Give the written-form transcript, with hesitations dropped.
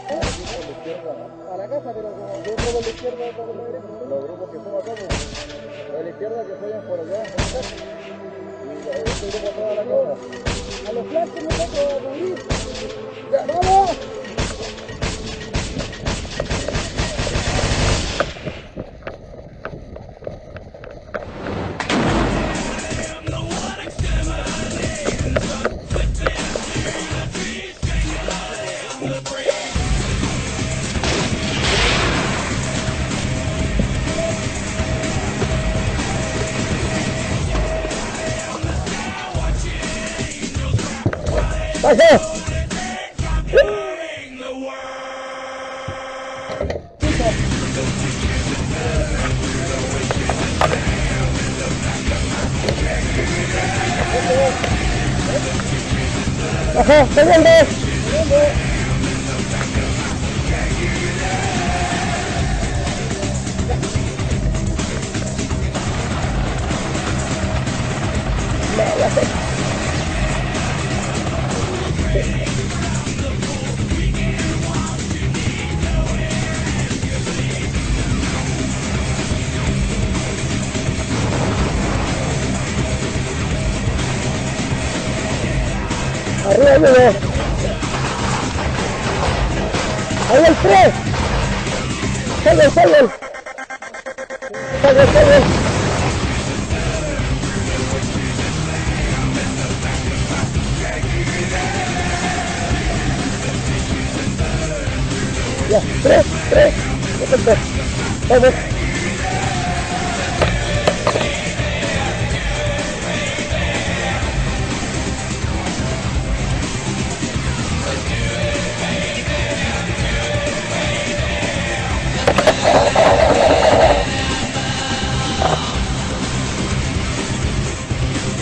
A la casa, pero como yo por la izquierda, por la derecha. Los grupos que somos acá, pues, a la izquierda que vayan por allá, por acá. Y este grupo toda la casa. A los flancos nosotros a morir. ¡Ya, vamos! ¡Pase! ¡Ajá! ¡Segundo! Arriba, amigo. Ahí el 3. Salve, salve. Salve, salve. Ya, 3. Perfecto. Vamos.